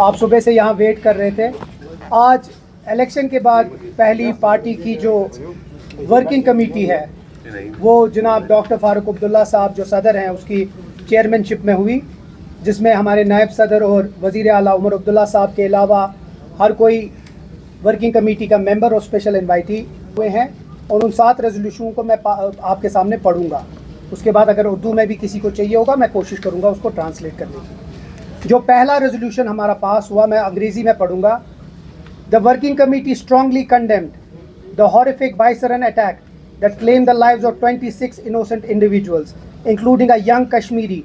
आप सुबह से यहाँ वेट कर रहे थे। आज इलेक्शन के बाद पहली पार्टी की जो वर्किंग कमेटी है वो जनाब डॉक्टर फारूक अब्दुल्ला साहब जो सदर हैं उसकी चेयरमैनशिप में हुई, जिसमें हमारे नायब सदर और वज़ीर आला उमर अब्दुल्ला साहब के अलावा हर कोई वर्किंग कमेटी का मेंबर और स्पेशल इन्वाइटी हुए हैं। और उन 7 रेजोल्यूशनों को मैं आपके सामने पढ़ूंगा। उसके बाद अगर उर्दू में भी किसी को चाहिए होगा मैं कोशिश करूँगा उसको ट्रांसलेट करने की। जो पहला रेजोल्यूशन हमारा पास हुआ मैं अंग्रेजी में पढ़ूंगा। The working committee strongly condemned the horrific Baisaran attack that claimed the lives of 26 innocent individuals, including a young Kashmiri,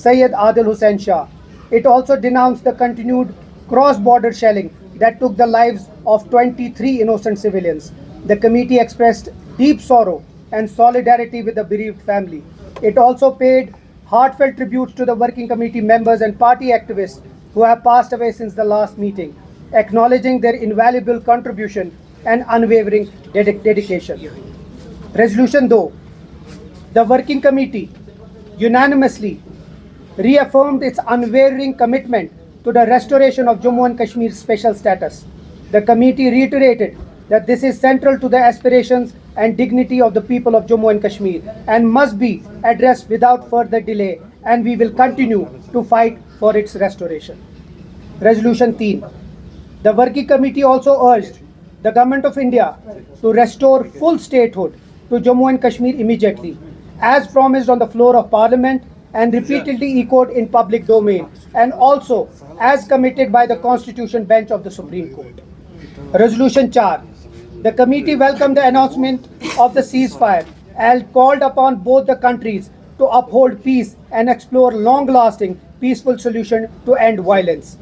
Syed Adil Hussain Shah. It also denounced the continued cross-border shelling that took the lives of 23 innocent civilians. The committee expressed deep sorrow and solidarity with the bereaved family. It also paid heartfelt tributes to the working committee members and party activists who have passed away since the last meeting, acknowledging their invaluable contribution and unwavering dedication. Resolution 2. The working committee unanimously reaffirmed its unwavering commitment to the restoration of Jammu and Kashmir's special status. The committee reiterated that this is central to the aspirations and dignity of the people of Jammu and Kashmir and must be addressed without further delay, and we will continue to fight for its restoration. Resolution 3. The working committee also urged the Government of India to restore full statehood to Jammu and Kashmir immediately, as promised on the floor of Parliament and repeatedly echoed in public domain, and also as committed by the Constitution Bench of the Supreme Court. Resolution 4. The committee welcomed the announcement of the ceasefire and called upon both the countries to uphold peace and explore long-lasting peaceful solution to end violence.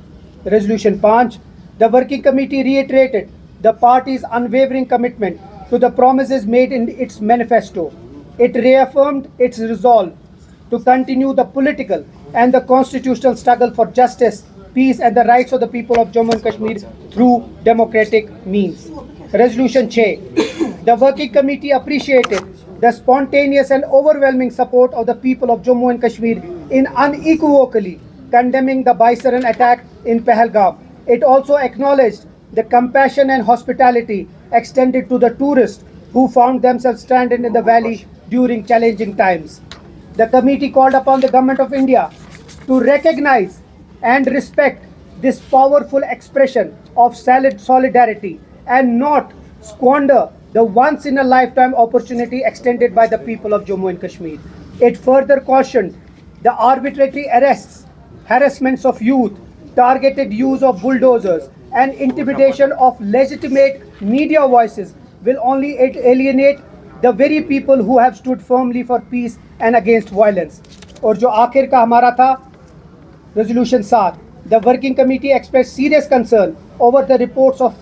Resolution 5. The working committee reiterated the party's unwavering commitment to the promises made in its manifesto. It reaffirmed its resolve to continue the political and the constitutional struggle for justice, peace and the rights of the people of Jammu and Kashmir through democratic means. Resolution 6. The working committee appreciated the spontaneous and overwhelming support of the people of Jammu and Kashmir in unequivocally condemning the Baisaran attack in Pahalgam. It also acknowledged the compassion and hospitality extended to the tourists who found themselves stranded in the valley during challenging times. The committee called upon the Government of India to recognize and respect this powerful expression of solidarity and not squander the once-in-a-lifetime opportunity extended by the people of Jammu and Kashmir. It further cautioned the arbitrary arrests, harassments of youth, targeted use of bulldozers, and intimidation of legitimate media voices will only alienate the very people who have stood firmly for peace and against violence. और जो आखिर का हमारा था resolution 7. The working committee expressed serious concern over the reports of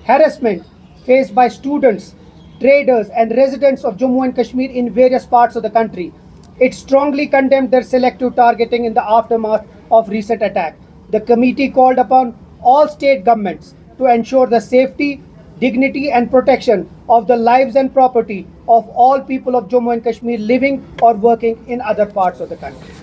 harassment faced by students, traders and residents of Jammu and Kashmir in various parts of the country. It strongly condemned their selective targeting in the aftermath of recent attack. The committee called upon all state governments to ensure the safety, dignity and protection of the lives and property of all people of Jammu and Kashmir living or working in other parts of the country.